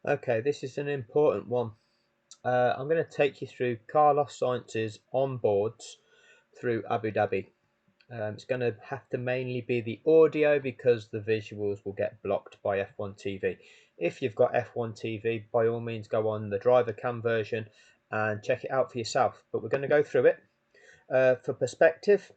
Okay, this is an important one. I'm going to take you through Carlos Sainz's onboards through Abu Dhabi. It's going to have to mainly be the audio because the visuals will get blocked by F1 TV. If you've got F1 TV, by all means go on the driver cam version and check it out for yourself. But we're going to go through it. For perspective,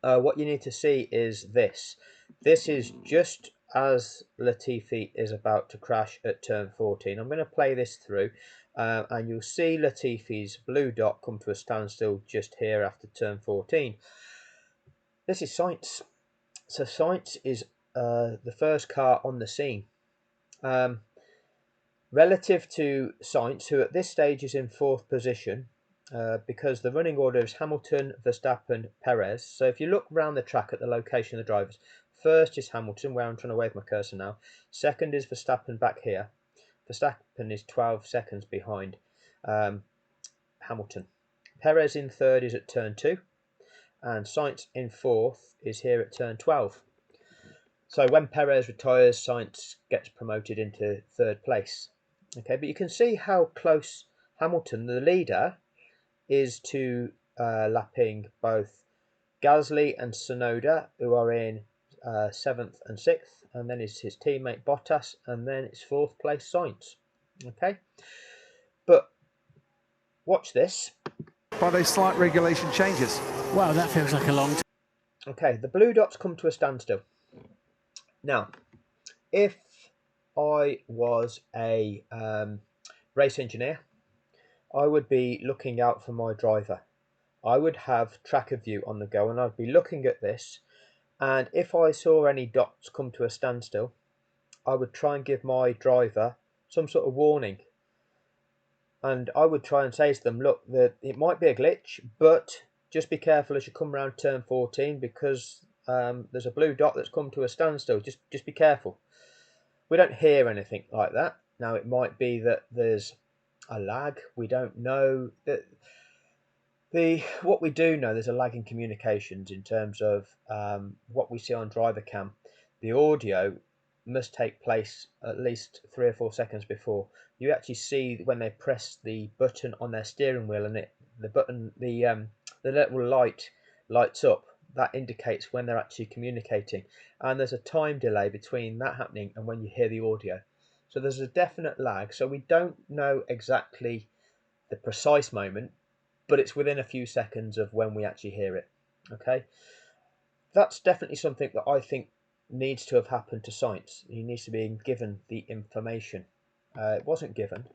what you need to see is this. This is just as Latifi is about to crash at turn 14. I'm going to play this through and you'll see Latifi's blue dot come to a standstill just here after turn 14. This is Sainz. So Sainz is the first car on the scene. Relative to Sainz, who at this stage is in 4th position, because the running order is Hamilton, Verstappen, Perez. So if you look around the track at the location of the drivers, first is Hamilton, where I'm trying to wave my cursor now. Second is Verstappen back here. Verstappen is 12 seconds behind Hamilton. Perez in 3rd is at turn 2. And Sainz in 4th is here at turn 12. So when Perez retires, Sainz gets promoted into 3rd place. Okay, but you can see how close Hamilton, the leader, is to lapping both Gasly and Tsunoda, who are in 7th and 6th, and then is his teammate Bottas, and then it's 4th place Sainz. Okay, but watch this. By those slight regulation changes. Wow, that feels like a long time. Okay, the blue dots come to a standstill. Now, if I was a race engineer, I would be looking out for my driver. I would have tracker view on the go and I'd be looking at this, and if I saw any dots come to a standstill, I would try and give my driver some sort of warning. And I would try and say to them, look, it might be a glitch, but just be careful as you come around turn 14 because there's a blue dot that's come to a standstill. Just be careful. We don't hear anything like that. Now, it might be that there's a lag. We don't know. What we do know, there's a lag in communications in terms of what we see on driver cam. The audio must take place at least 3 or 4 seconds before. You actually see when they press the button on their steering wheel and the little light lights up. That indicates when they're actually communicating, and there's a time delay between that happening and when you hear the audio. So there's a definite lag. So we don't know exactly the precise moment, but it's within a few seconds of when we actually hear it. Okay, that's definitely something that I think needs to have happened to Sainz. He needs to be given the information. It wasn't given.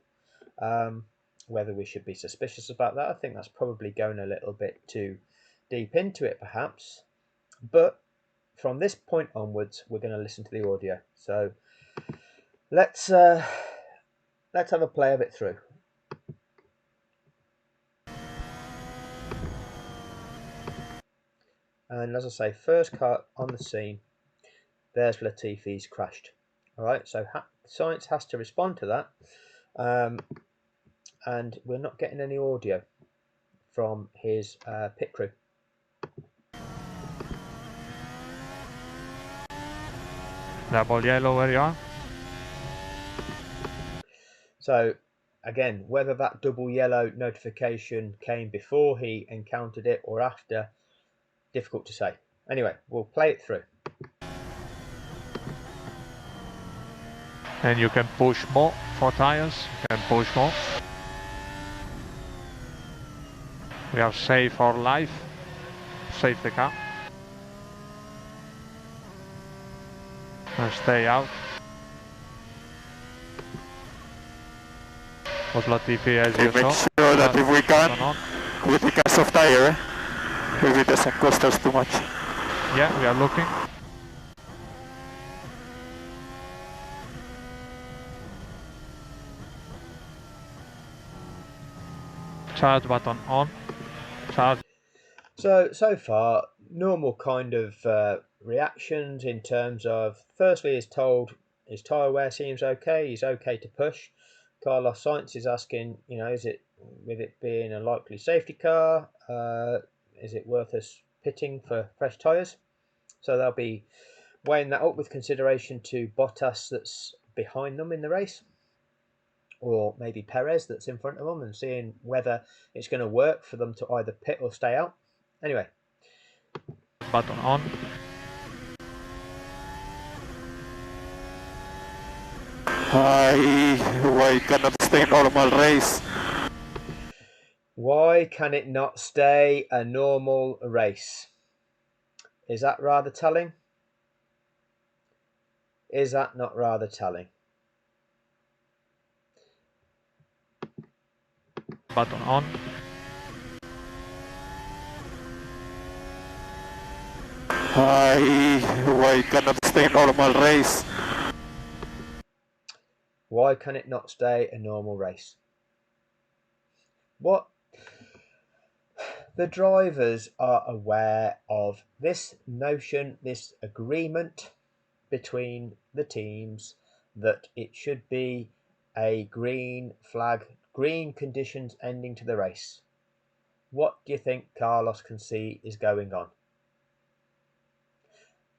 Whether we should be suspicious about that, I think that's probably going a little bit too deep into it, perhaps. But from this point onwards, we're going to listen to the audio. So let's have a play of it through. And as I say, first car on the scene, there's Latifi's crashed. All right, so Sainz has to respond to that. And we're not getting any audio from his pit crew. Double yellow, where you are? So again, whether that double yellow notification came before he encountered it or after, difficult to say. Anyway, we'll play it through. And you can push more for tires. You can push more. We are safe for life. Save the car. And stay out. Was Latifi as you Make saw? sure that if we can, we take a soft tire, if it doesn't cost us too much. Yeah, we are looking. Charge button on. Charge. So far, normal kind of reactions in terms of, firstly, he's told his tyre wear seems okay. He's okay to push. Carlos Sainz is asking, is it, with it being a likely safety car, is it worth us pitting for fresh tyres? So they'll be weighing that up with consideration to Bottas that's behind them in the race. or maybe Perez that's in front of them, and seeing whether it's going to work for them to either pit or stay out. Anyway. Button on. Why cannot stay normal race? Why can it not stay a normal race? Is that rather telling? Is that not rather telling? Button on. Why cannot stay normal race? Why can it not stay a normal race? What? The drivers are aware of this notion, this agreement between the teams that it should be a green flag, green conditions ending to the race. What do you think Carlos can see is going on?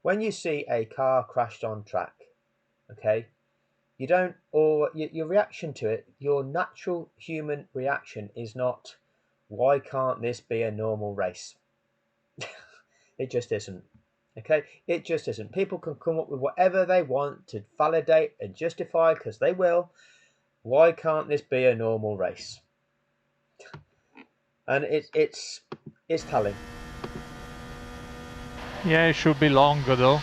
When you see a car crashed on track, okay, you don't, or your reaction to it, your natural human reaction is not, why can't this be a normal race? It just isn't. Okay, it just isn't. People can come up with whatever they want to validate and justify, because they will. Why can't this be a normal race? And it's telling. Yeah, it should be longer though.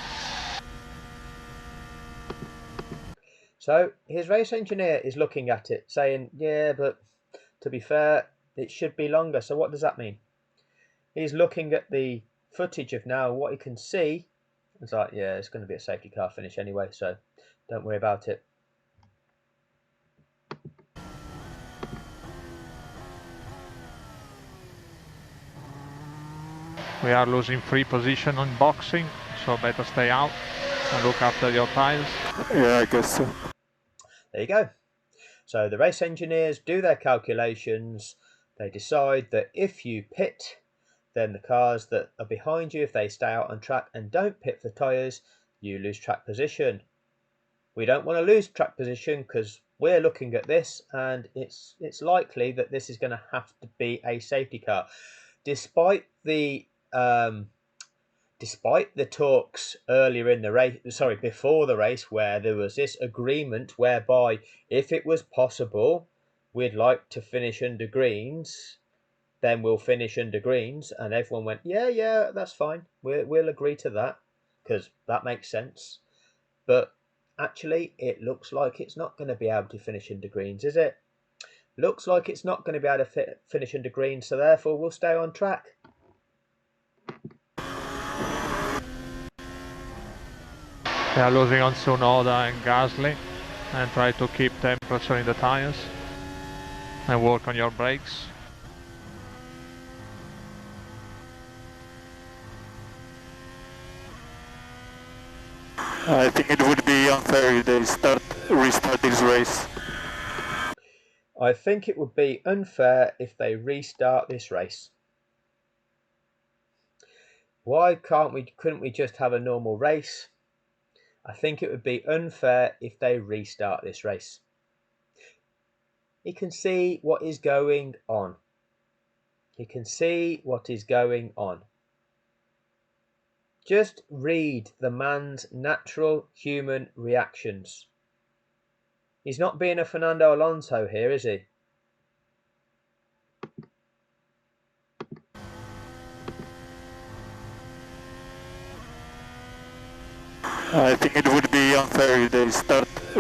So his race engineer is looking at it, saying, yeah, but to be fair, it should be longer. So what does that mean? He's looking at the footage of now what he can see. It's like, yeah, it's going to be a safety car finish anyway, so don't worry about it. We are losing free position on boxing, so better stay out and look after your tires. Yeah, I guess so. There you go. So the race engineers do their calculations. They decide that if you pit, then the cars that are behind you, if they stay out on track and don't pit for tyres, you lose track position. We don't want to lose track position because we're looking at this, and it's likely that this is going to have to be a safety car. Despite the talks earlier in the race, before the race, where there was this agreement whereby if it was possible, we'd like to finish under greens, then we'll finish under greens, and everyone went, yeah, that's fine. We'll agree to that because that makes sense. But actually, it looks like it's not going to be able to finish under greens, is it? Looks like it's not going to be able to finish under greens, so therefore we'll stay on track. They are losing on Tsunoda and Gasly, and try to keep temperature in the tires and work on your brakes. I think it would be unfair if they restart this race. I think it would be unfair if they restart this race. Why couldn't we just have a normal race? I think it would be unfair if they restart this race. You can see what is going on. You can see what is going on. Just read the man's natural human reactions. He's not being a Fernando Alonso here, is he? I think it would be unfair if they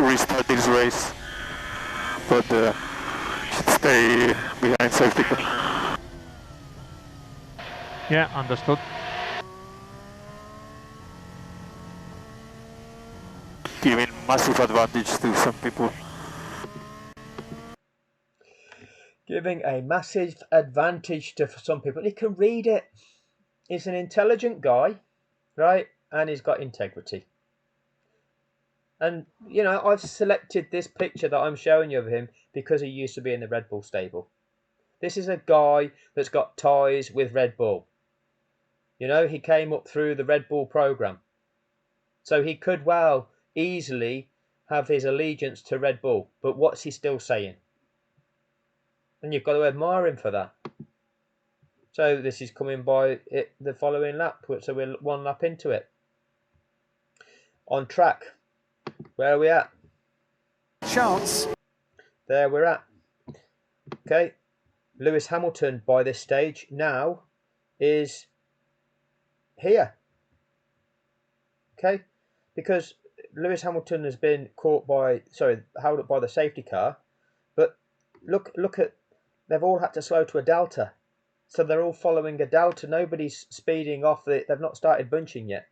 restart this race, but should stay behind safety car. Yeah, understood. Giving massive advantage to some people. Giving a massive advantage to some people. He can read it. He's an intelligent guy, right? And he's got integrity. And, you know, I've selected this picture that I'm showing you of him because he used to be in the Red Bull stable. This is a guy that's got ties with Red Bull. You know, he came up through the Red Bull program. So he could well easily have his allegiance to Red Bull, but what's he still saying? And you've got to admire him for that. So this is coming by the following lap, so we're one lap into it. On track, where are we at? Chance. There we're at. Okay, Lewis Hamilton by this stage now is here. Okay, because Lewis Hamilton has been held up by the safety car, but look at, they've all had to slow to a delta, so they're all following a delta. Nobody's speeding off. They've not started bunching yet.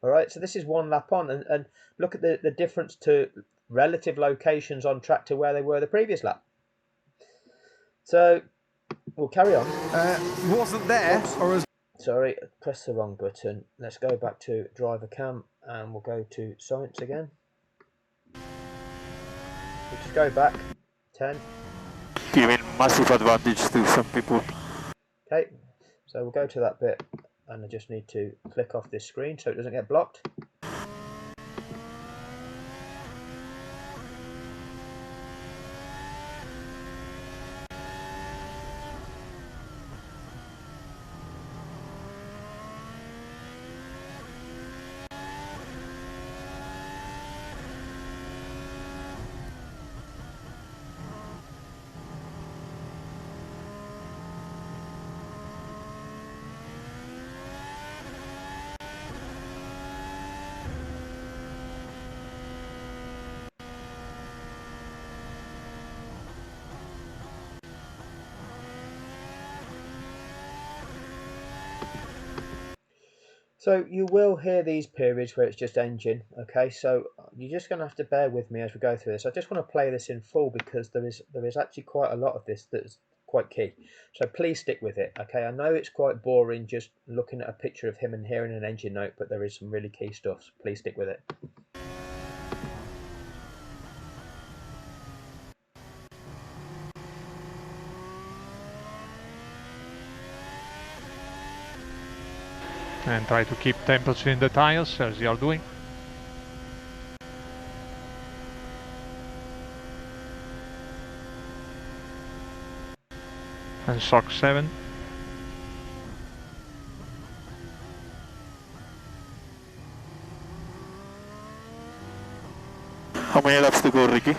All right, so this is one lap on, and look at the difference to relative locations on track to where they were the previous lap. So we'll carry on. Wasn't there, Oops. or as Sorry, press the wrong button. Let's go back to driver cam and we'll go to Sainz again. We'll just go back 10. Giving massive advantage to some people. Okay, so we'll go to that bit and I just need to click off this screen so it doesn't get blocked. So you will hear these periods where it's just engine, okay? So you're just going to have to bear with me as we go through this. I just want to play this in full because there is actually quite a lot of this that's quite key. So please stick with it, okay? I know it's quite boring just looking at a picture of him and hearing an engine note, but there is some really key stuff, so please stick with it. And try to keep temperature in the tires as you are doing. And shock 7. How many laps to go, Ricky?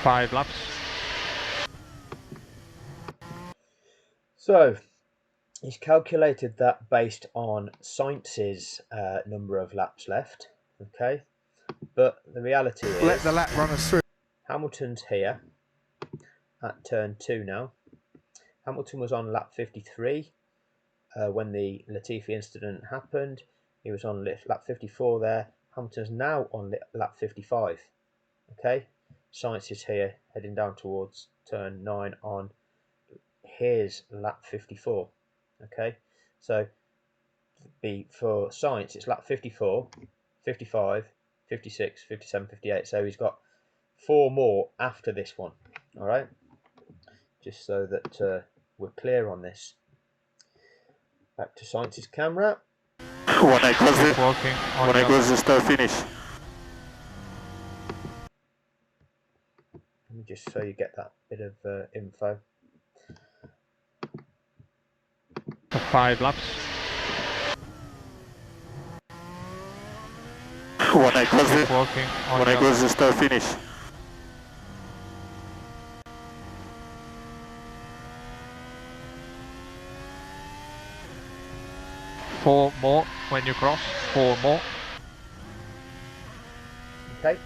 5 laps. So he's calculated that based on Sainz's number of laps left, okay? But the reality is, let the lap runners through. Hamilton's here at turn 2 now. Hamilton was on lap 53 when the Latifi incident happened. He was on lap 54 there. Hamilton's now on lap 55. Okay, Sainz is here heading down towards turn 9 on his lap 54. Okay, so for Sainz it's lap 54, 55, 56, 57, 58. So he's got 4 more after this one. All right, just so that we're clear on this. Back to Sainz's camera. When I close the start finish. Let me just so you get that bit of info. 5 laps. When I close the start finish. 4 more when you cross. 4 more. Okay.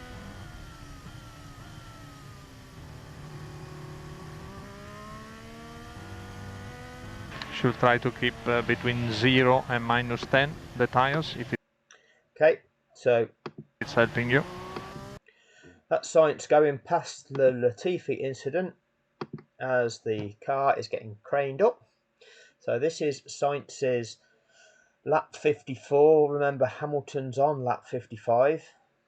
Should try to keep between 0 and -10 the tires if Okay, so it's helping you. that's Sainz going past the Latifi incident as the car is getting craned up. So this is Sainz's lap 54. Remember, Hamilton's on lap 55.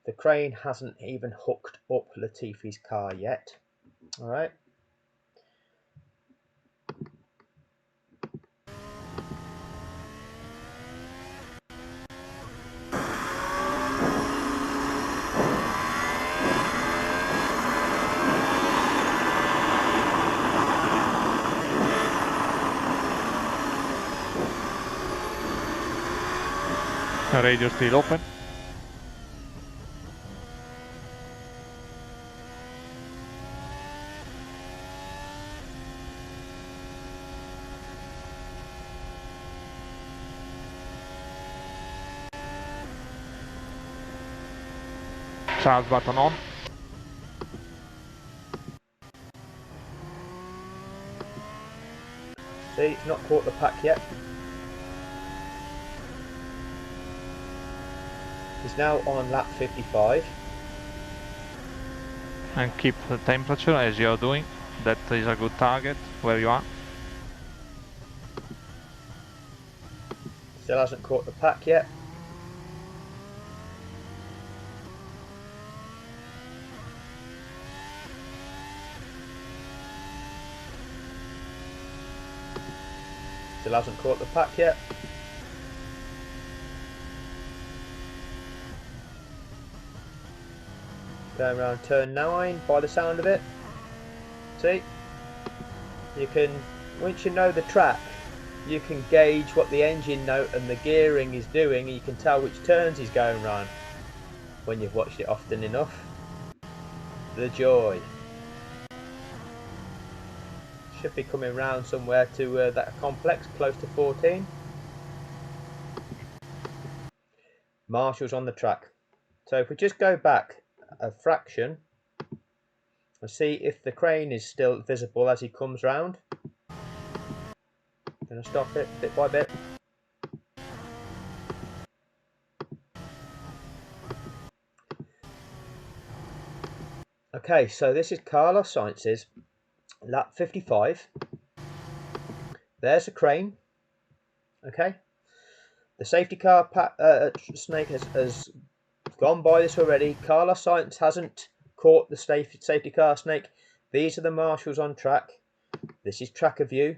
The crane hasn't even hooked up Latifi's car yet. All right. radio still open. Start button on. See, it's not caught the pack yet. He's now on lap 55. And keep the temperature as you're doing. That is a good target where you are. Still hasn't caught the pack yet. Still hasn't caught the pack yet. Going around turn 9 by the sound of it. See? You can, once you know the track, you can gauge what the engine note and the gearing is doing, and you can tell which turns he's going round when you've watched it often enough. The joy. Should be coming round somewhere to that complex, close to 14. Marshall's on the track. So if we just go back a fraction and see if the crane is still visible as he comes round. Gonna stop it bit by bit. Okay, so this is Carlos Sainz's lap 55. There's the crane. Okay, the safety car snake has gone by this already. Carlos Sainz hasn't caught the safety car snake. These are the marshals on track. This is tracker view.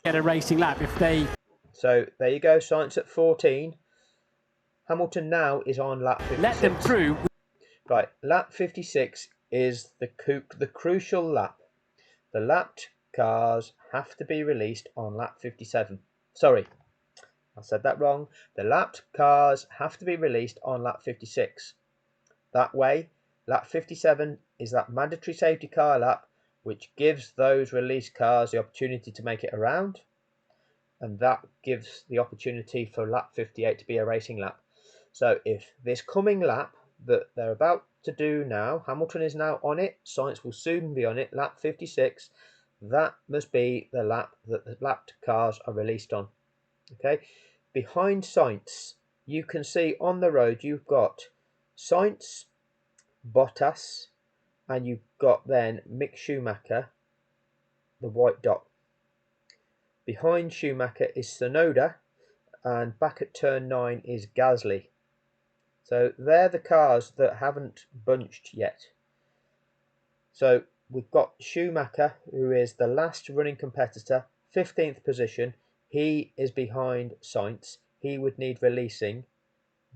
Get a racing lap if they... So there you go, Sainz at 14. Hamilton now is on lap 56. Let them through. Right, lap 56 is the crucial lap. The lapped cars have to be released on lap 57. Sorry, I said that wrong. The lapped cars have to be released on lap 56. That way, lap 57 is that mandatory safety car lap, which gives those released cars the opportunity to make it around, and that gives the opportunity for lap 58 to be a racing lap. So if this coming lap that they're about to do now, Hamilton is now on it, Sainz will soon be on it, lap 56, that must be the lap that the lapped cars are released on. Okay, behind Sainz, you can see on the road you've got Sainz, Bottas, and you've got then Mick Schumacher, the white dot. Behind Schumacher is Tsunoda, and back at turn 9 is Gasly. So they're the cars that haven't bunched yet. So we've got Schumacher, who is the last running competitor, 15th position. He is behind Sainz. He would need releasing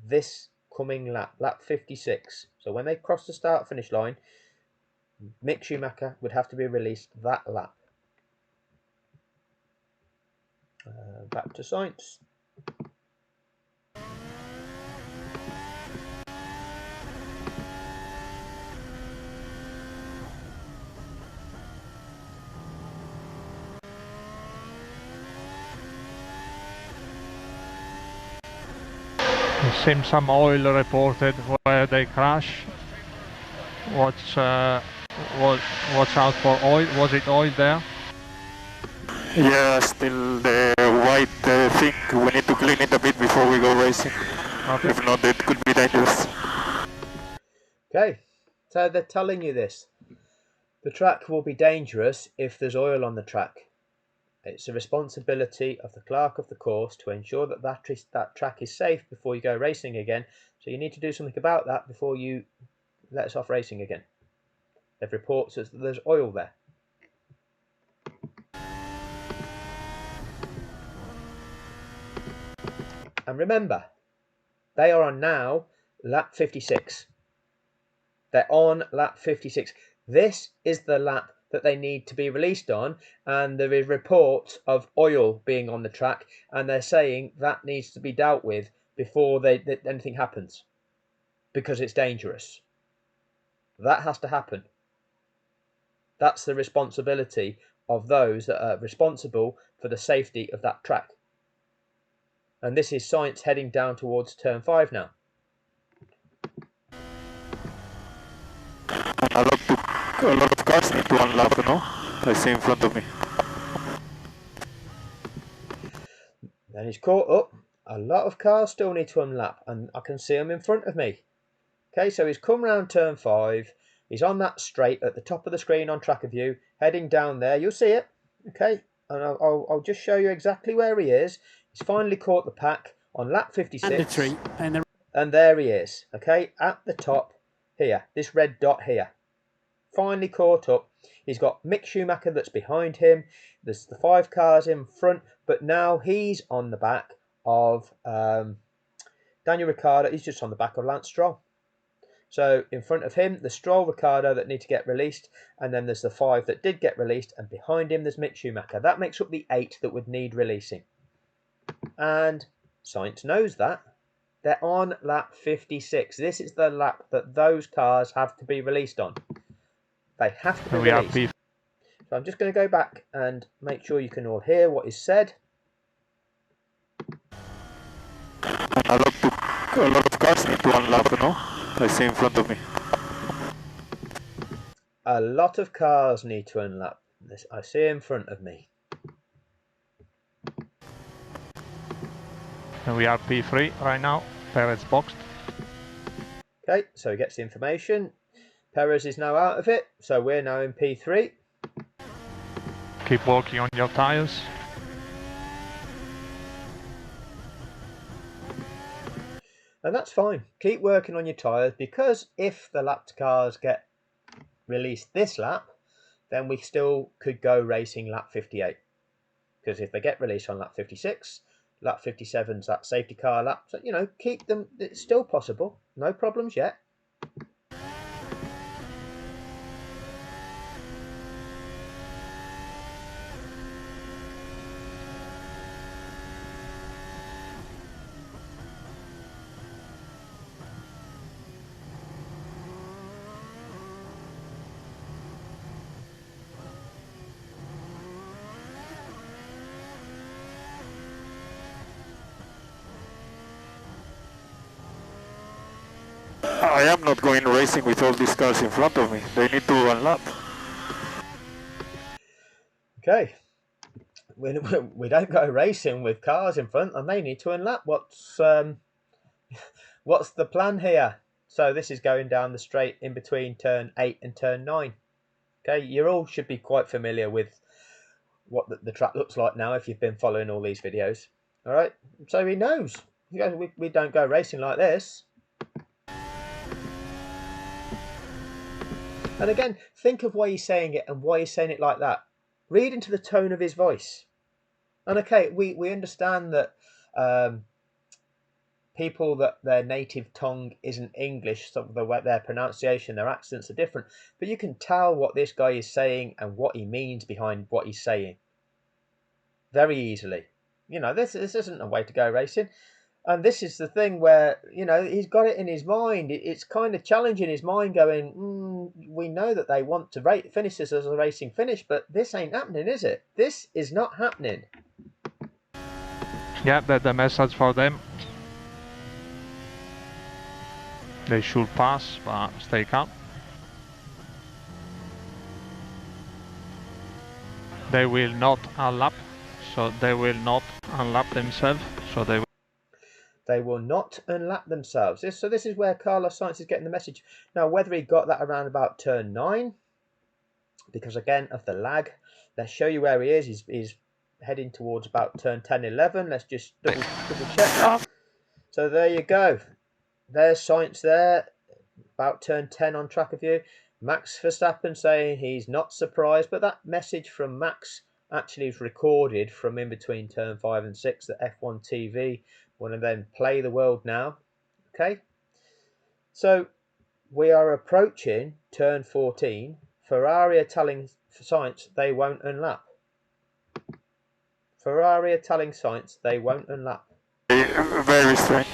this coming lap, lap 56. So when they cross the start-finish line, Mick Schumacher would have to be released that lap. Back to Sainz. There seems some oil reported where they crash. Watch out for oil. Was it oil there? Yeah, still the white thing. We need to clean it a bit before we go racing. Okay. If not, it could be dangerous. Okay, so they're telling you this. The track will be dangerous if there's oil on the track. It's a responsibility of the clerk of the course to ensure that that track is safe before you go racing again. So you need to do something about that before you let us off racing again. They've reported that there's oil there. And remember, they are on now lap 56. They're on lap 56. This is the lap that they need to be released on, and there is reports of oil being on the track, and they're saying that needs to be dealt with before anything happens, because it's dangerous. That has to happen. That's the responsibility of those that are responsible for the safety of that track. And this is Sainz heading down towards turn 5 now. A lot of cars need to unlock, no? I see in front of me. Then he's caught up. A lot of cars still need to unlap, and I can see them in front of me. Okay, so he's come round turn 5. He's on that straight at the top of the screen on tracker view, heading down there. You'll see it. Okay, and I'll just show you exactly where he is. He's finally caught the pack on lap 56. And there he is. Okay, at the top here, this red dot here. Finally caught up. He's got Mick Schumacher that's behind him. There's the 5 cars in front, but now he's on the back of Daniel Ricciardo. He's just on the back of Lance Stroll. So in front of him, the Stroll, Ricciardo that need to get released, and then there's the 5 that did get released, and behind him there's Mick Schumacher. That makes up the 8 that would need releasing. And Sainz knows that. They're on lap 56. This is the lap that those cars have to be released on. They have to be released. So I'm just going to go back and make sure you can all hear what is said. A lot of cars need to unlock, no? I see in front of me. A lot of cars need to unlap. This I see in front of me. And we are P3 right now. Perez boxed. Okay, so he gets the information. Perez is now out of it, so we're now in P3. Keep working on your tyres. And that's fine. Keep working on your tyres, because if the lapped cars get released this lap, then we still could go racing lap 58. Because if they get released on lap 56, lap 57's that safety car lap. So, you know, keep them. It's still possible. No problems yet. I am not going racing with all these cars in front of me. They need to unlap. Okay. We don't go racing with cars in front, and they need to unlap. What's the plan here? So this is going down the straight in between turn 8 and turn 9. Okay, you all should be quite familiar with what the track looks like now if you've been following all these videos. All right, so he knows. He goes, we don't go racing like this. And again, think of why he's saying it and why he's saying it like that. Read into the tone of his voice. And okay, we understand that people that their native tongue isn't English, so their pronunciation, their accents are different. But you can tell what this guy is saying and what he means behind what he's saying very easily. You know, this isn't a way to go racing. And this is the thing where, you know, he's got it in his mind. It's kind of challenging his mind going, we know that they want to finish this as a racing finish, but this ain't happening, is it? This is not happening. Yeah, that's the message for them. They should pass, but stay calm. They will not unlap, so they will not unlap themselves, so they will not unlap themselves. So this is where Carlos Sainz is getting the message. Now, whether he got that around about turn 9, because again of the lag, let's show you where he is. He's heading towards about turn 10, 11. Let's just double check. So there you go. There's Sainz there, about turn 10 on tracker view. Max Verstappen saying he's not surprised, but that message from Max actually is recorded from in between turn 5 and 6, the F1 TV. One of them play the world now. Okay, so we are approaching turn 14 Ferrari are telling Sainz they won't unlap. Ferrari are telling Sainz they won't unlap. Very strange.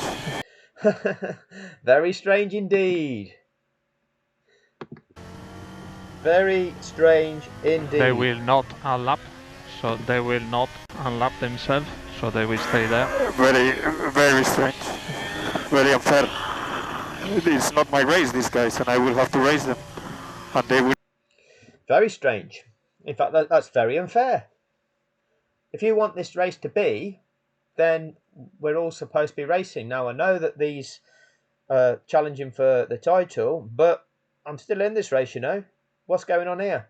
Very strange indeed. Very strange indeed. They will not unlap, so they will not unlap themselves, so they will stay there. Very strange. Very unfair. It's not my race, these guys, and I will have to race them. And they will... Very strange. In fact, that's very unfair. If you want this race to be, then we're all supposed to be racing. Now, I know that these are challenging for the title, but I'm still in this race, you know. What's going on here?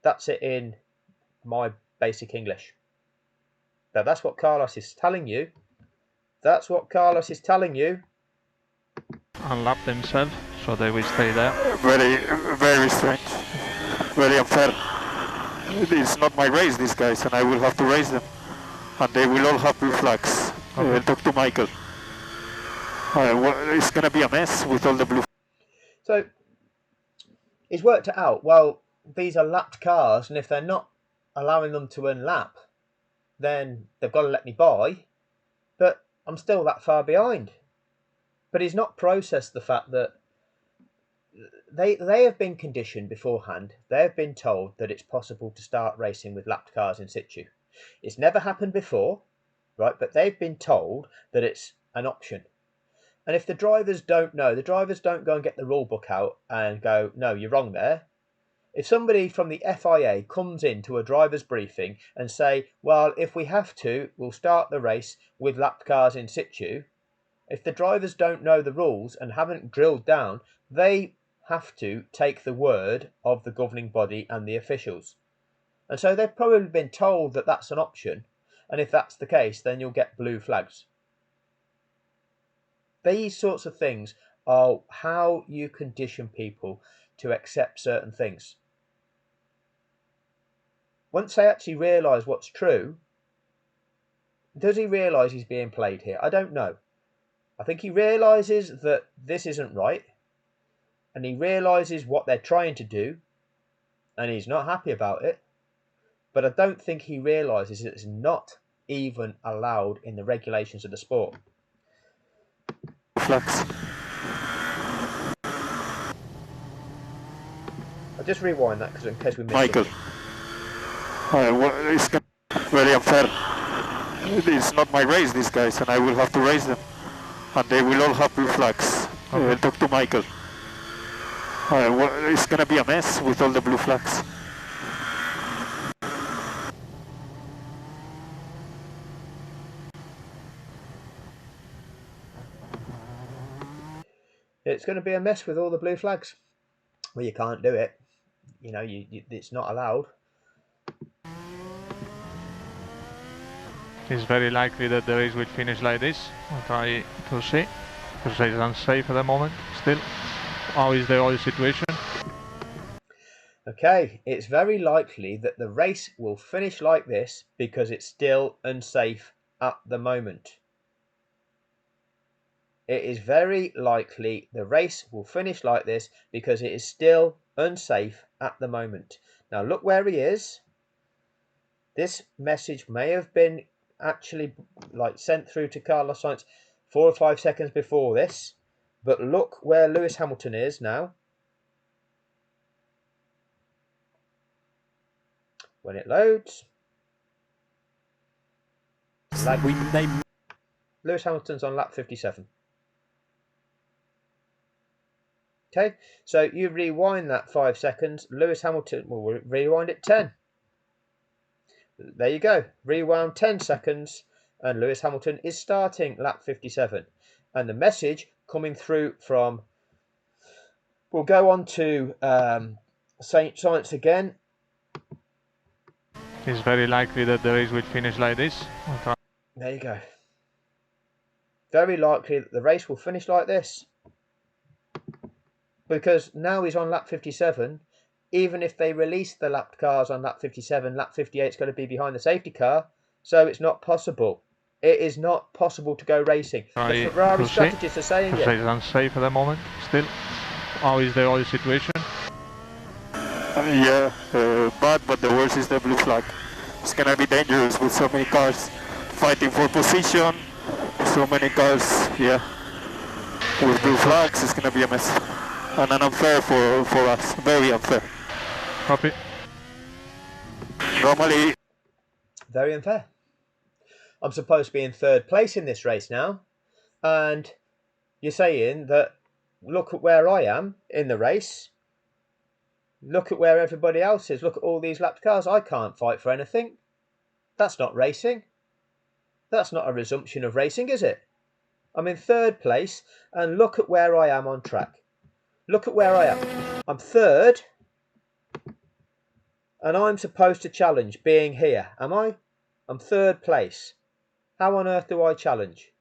That's it in my basic English. Now, that's what Carlos is telling you. That's what Carlos is telling you. Unlap themselves, so they will stay there. Very strange. Very unfair. It's not my race, these guys, and I will have to race them. And they will all have blue flags. Okay. Talk to Michael. It's going to be a mess with all the blue. So, he's worked it out. Well, these are lapped cars, and if they're not allowing them to unlap, then they've got to let me by. But I'm still that far behind. But he's not processed the fact that they have been conditioned beforehand. They have been told that it's possible to start racing with lapped cars in situ. It's never happened before, right? But they've been told that it's an option. And if the drivers don't know, the drivers don't go and get the rule book out and go, no, you're wrong there. If somebody from the FIA comes into a driver's briefing and say, well, if we have to, we'll start the race with lapped cars in situ. If the drivers don't know the rules and haven't drilled down, they have to take the word of the governing body and the officials. And so they've probably been told that that's an option. And if that's the case, then you'll get blue flags. These sorts of things are how you condition people to accept certain things. Once they actually realise what's true, does he realise he's being played here? I don't know. I think he realises that this isn't right, and he realises what they're trying to do, and he's not happy about it. But I don't think he realises it's not even allowed in the regulations of the sport. Flags. I'll just rewind that because in case we missed Michael. It's very unfair. It's not my race, these guys, and I will have to race them. And they will all have blue flags. Okay. Talk to Michael. It's going to be a mess with all the blue flags. It's going to be a mess with all the blue flags. Well, you can't do it. You know, it's not allowed. It's very likely that the race will finish like this. I'll try to see, because it's unsafe at the moment still. How is the oil situation? Okay, it's very likely that the race will finish like this because it's still unsafe at the moment. It is very likely the race will finish like this because it is still unsafe at the moment. Now look where he is. This message may have been actually sent through to Carlos Sainz 4 or 5 seconds before this, but look where Lewis Hamilton is now. When it loads, Lewis Hamilton's on lap 57. Okay, so you rewind that 5 seconds. Lewis Hamilton will rewind it 10. There you go. Rewound 10 seconds, and Lewis Hamilton is starting lap 57. And the message coming through from, we'll go on to Sainz again. It's very likely that the race will finish like this. There you go. Very likely that the race will finish like this. Because now he's on lap 57. Even if they release the lapped cars on lap 57, lap 58 is going to be behind the safety car. So it's not possible. It is not possible to go racing. The Ferrari strategists are saying it. It's unsafe at the moment still. How is the oil situation? Bad, but the worst is the blue flag. It's gonna be dangerous with so many cars fighting for position. So many cars, yeah. With blue flags, it's gonna be a mess. And unfair for us, very unfair. Copy. Normally, Very unfair. I'm supposed to be in third place in this race now, and you're saying that look at where I am in the race. Look at where everybody else is. Look at all these lapped cars. I can't fight for anything. That's not racing. That's not a resumption of racing, is it? I'm in third place, and look at where I am on track. Look at where I am. I'm third, and I'm supposed to challenge being here, am I? I'm third place. How on earth do I challenge?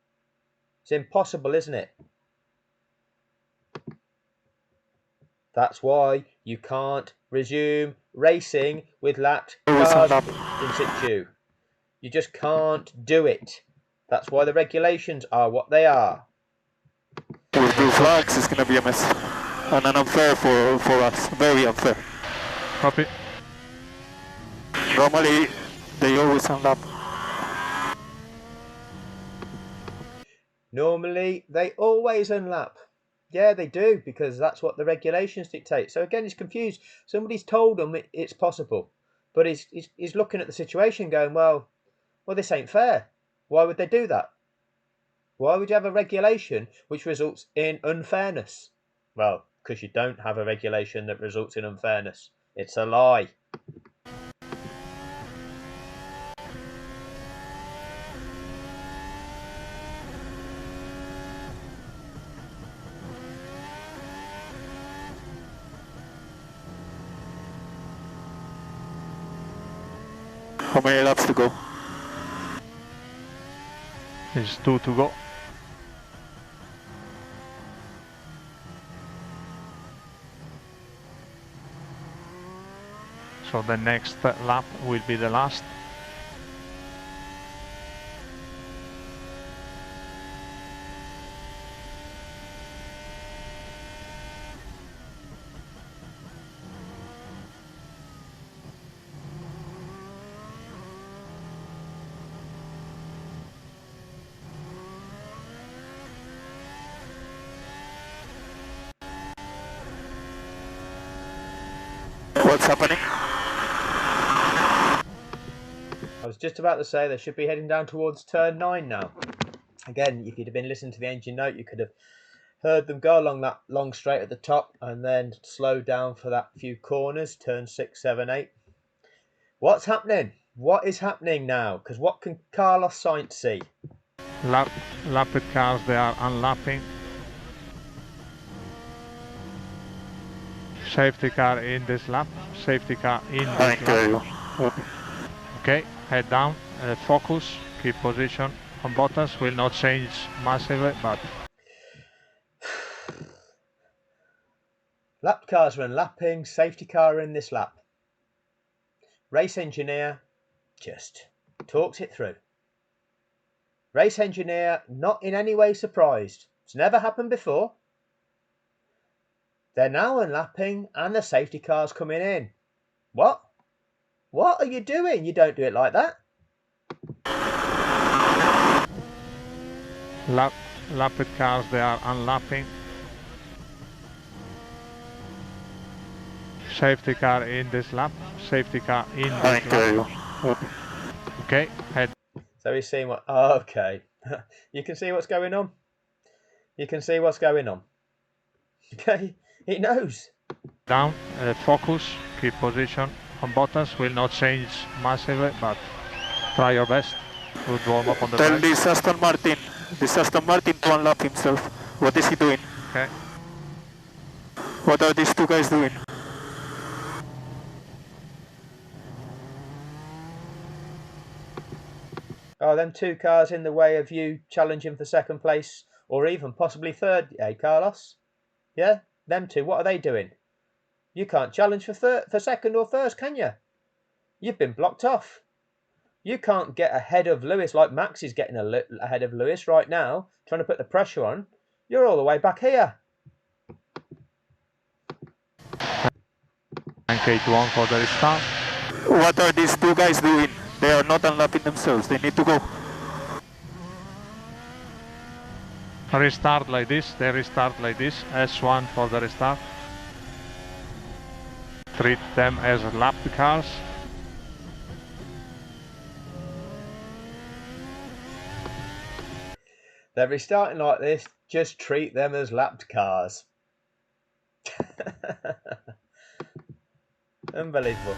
It's impossible, isn't it? That's why you can't resume racing with lapped cars in situ. You just can't do it. That's why the regulations are what they are. with blue flags, it's gonna be a mess. And unfair for us, very unfair. Copy. Normally, they always unlap. Normally, they always unlap. Yeah, they do, because that's what the regulations dictate. So again, he's confused. Somebody's told him it's possible, but he's looking at the situation going, well, this ain't fair. Why would they do that? Why would you have a regulation which results in unfairness? Well, because you don't have a regulation that results in unfairness. It's a lie. How many laps to go? There's 2 to go. So the next lap will be the last. What's happening? I was just about to say they should be heading down towards turn 9 now. Again, if you'd have been listening to the engine note, you could have heard them go along that long straight at the top and then slow down for that few corners, turn 6, 7, 8. What's happening? What is happening now? Because what can Carlos Sainz see? Lapped cars, they are unlapping. Safety car in this lap. Safety car in this lap. Okay, head down, focus, keep position on Bottas. Will not change massively, but Lapped cars are unlapping, safety car in this lap. Race engineer just talks it through. Race engineer not in any way surprised. It's never happened before. They're now unlapping and the safety car's coming in. What? What are you doing? You don't do it like that. lapped cars, they are unlapping. Safety car in this lap. Safety car in this lap. Okay, head. So he's seeing what... Oh, okay. You can see what's going on. You can see what's going on. Okay, he knows. Down, focus, keep position on Bottas. Will not change massively, but try your best. Good warm up on the Tell bike. this Aston Martin to unlap himself. What is he doing? Okay. What are these two guys doing? Are them two cars in the way of you challenging for second place or even possibly third, Carlos? Yeah, them two, what are they doing? You can't challenge for second or first, can you? You've been blocked off. You can't get ahead of Lewis like Max is getting ahead of Lewis right now, trying to put the pressure on. You're all the way back here. K1 for the restart. What are these two guys doing? They are not unlapping themselves. They need to go. Restart like this, they restart like this. S1 for the restart. Treat them as lapped cars. They're restarting like this. Just treat them as lapped cars. Unbelievable.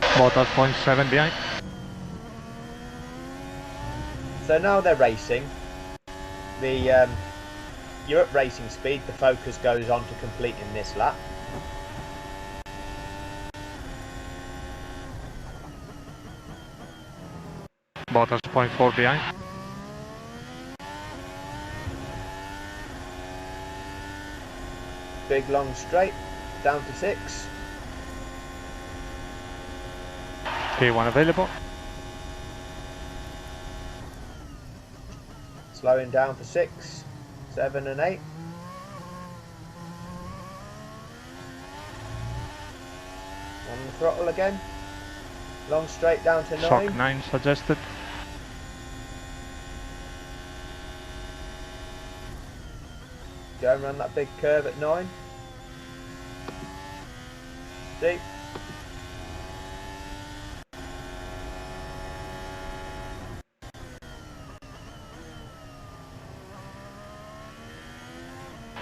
Bottas 0.7 behind. So now they're racing. You're at racing speed. The focus goes on to completing this lap. Bottas 0.4 behind. Big long straight down to 6. K1 available. Slowing down for 6, 7 and 8. On the throttle again. Long straight down to 9. Shock 9 suggested. Going around that big curve at 9. Deep.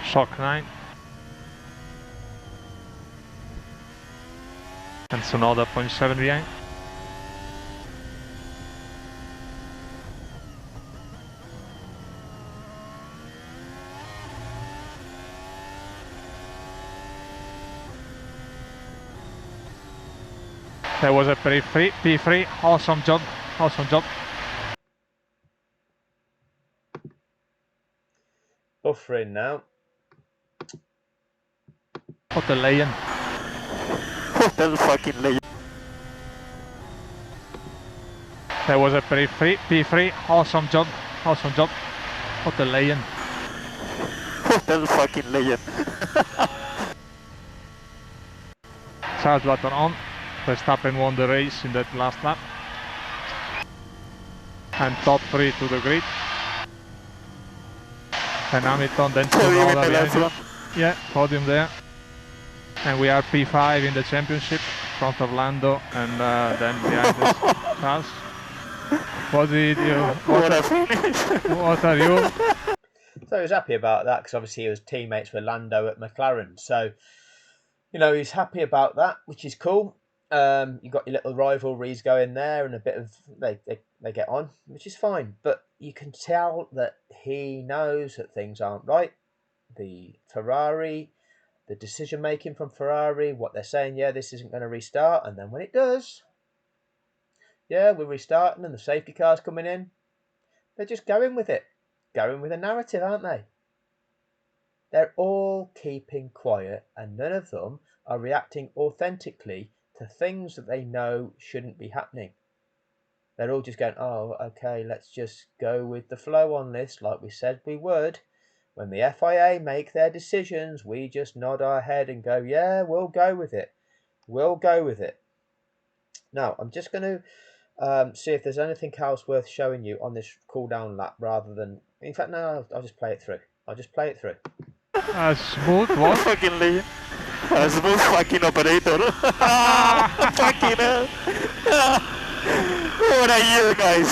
Shock 9. And Tsunoda 0.7 behind. That was a P3, awesome job, awesome job. Buffering now. Hotel Lion. Hotel fucking late. That was a P3, awesome job, awesome job. Hotel Lion. Hotel fucking legend. Charge button on. Verstappen won the race in that last lap. And top 3 to the grid. And Hamilton, then Podium in Tsunoda the last behind one. you. Yeah, podium there. And we are P5 in the championship, front of Lando, and then behind us, Charles. What did you? What a finish. What are you? So he was happy about that because obviously he was teammates with Lando at McLaren. So, you know, he's happy about that, which is cool. You've got your little rivalries going there and a bit of they get on, which is fine. But you can tell that he knows that things aren't right. The Ferrari, the decision making from Ferrari, what they're saying, yeah, this isn't going to restart, and then when it does, yeah, we're restarting and the safety car's coming in, they're just going with it, going with a narrative, aren't they? They're all keeping quiet and none of them are reacting authentically to things that they know shouldn't be happening. They're all just going, oh, okay, let's just go with the flow on this like we said we would. When the FIA make their decisions, we just nod our head and go, yeah, we'll go with it. We'll go with it. Now, I'm just going to see if there's anything else worth showing you on this cool down lap rather than... In fact, no, I'll just play it through. I'll just play it through. Smooth what? Fucking legend. A smooth fucking operator. Fucking hell. What a year, guys.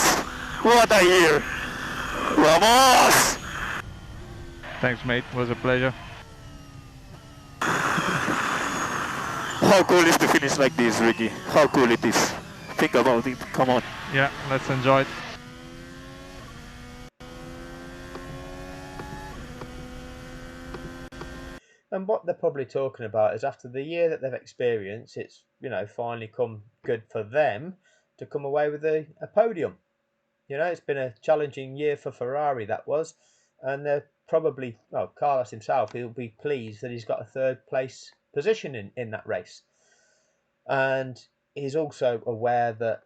What a year. Vamos! Thanks, mate. It was a pleasure. How cool is to finish like this, Ricky? How cool it is. Think about it. Come on. Yeah, let's enjoy it. And what they're probably talking about is after the year that they've experienced, it's, you know, finally come good for them to come away with a podium. You know, it's been a challenging year for Ferrari, that was. And they're probably, well, Carlos himself, he'll be pleased that he's got a third place position in that race. And he's also aware that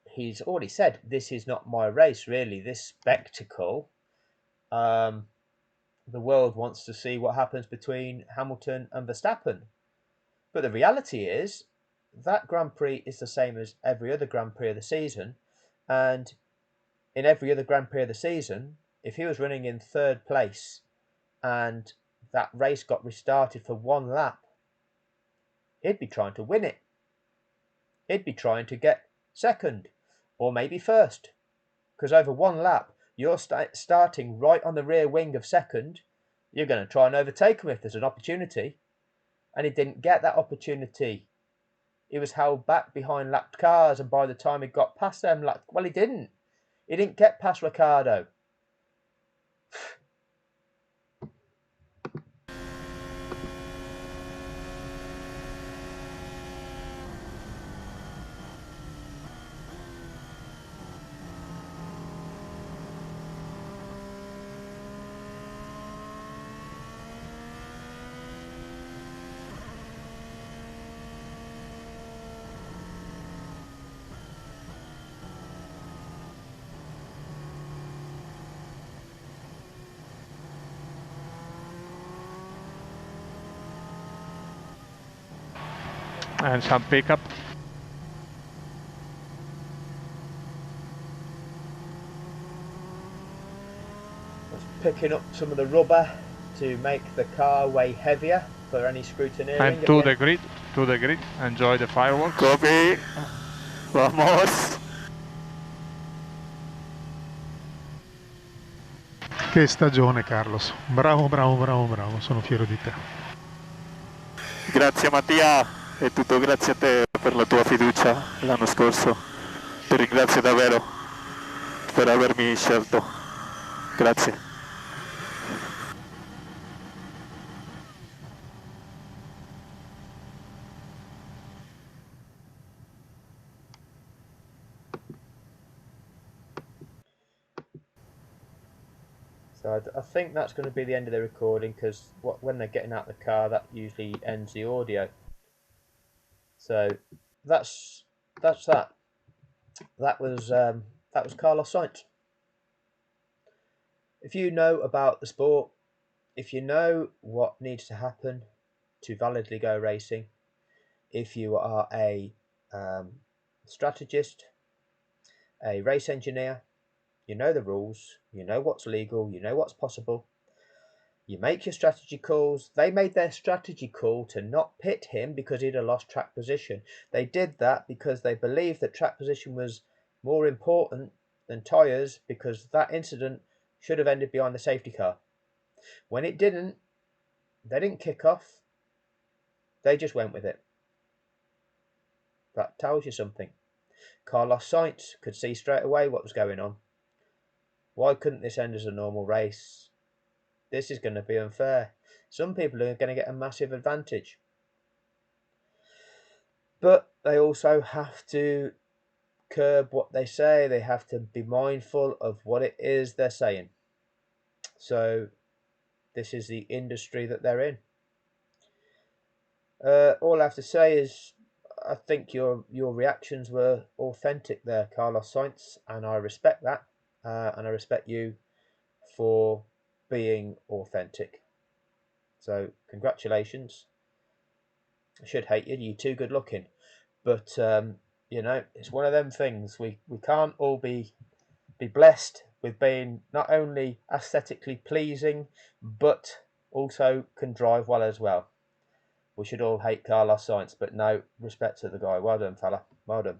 he's already said, this is not my race, really. This spectacle the world wants to see what happens between Hamilton and Verstappen. But the reality is that Grand Prix is the same as every other Grand Prix of the season. And in every other Grand Prix of the season, if he was running in third place and that race got restarted for one lap, he'd be trying to win it. He'd be trying to get second or maybe first. Because over one lap, you're starting right on the rear wing of second. You're going to try and overtake him if there's an opportunity. And he didn't get that opportunity. He was held back behind lapped cars, and by the time he got past them, well, he didn't. He didn't get past Ricciardo. And some pickup. Picking up some of the rubber to make the car weigh heavier for any scrutineering. And to the grid, enjoy the fireworks. Copy. Vamos. Che stagione, Carlos. Bravo, bravo, bravo, bravo. Sono fiero di te. Grazie Mattia, è tutto grazie a te per la tua fiducia l'anno scorso. Ti ringrazio davvero per avermi scelto. Grazie. So I think that's going to be the end of the recording, because when they're getting out of the car, that usually ends the audio. So that's that. That was Carlos Sainz. If you know about the sport, if you know what needs to happen to validly go racing, if you are a strategist, a race engineer, you know the rules, you know what's legal, you know what's possible. You make your strategy calls. They made their strategy call to not pit him because he'd have lost track position. They did that because they believed that track position was more important than tyres, because that incident should have ended behind the safety car. When it didn't, they didn't kick off. They just went with it. That tells you something. Carlos Sainz could see straight away what was going on. Why couldn't this end as a normal race? This is going to be unfair. Some people are going to get a massive advantage. But they also have to curb what they say. They have to be mindful of what it is they're saying. So this is the industry that they're in. All I have to say is I think your reactions were authentic there, Carlos Sainz, and I respect that. And I respect you for being authentic. So congratulations. I should hate you. You're too good looking. But you know, it's one of them things. We can't all be blessed with being not only aesthetically pleasing, but also can drive well as well. We should all hate Carlos Sainz, but no, respect to the guy. Well done, fella. Well done.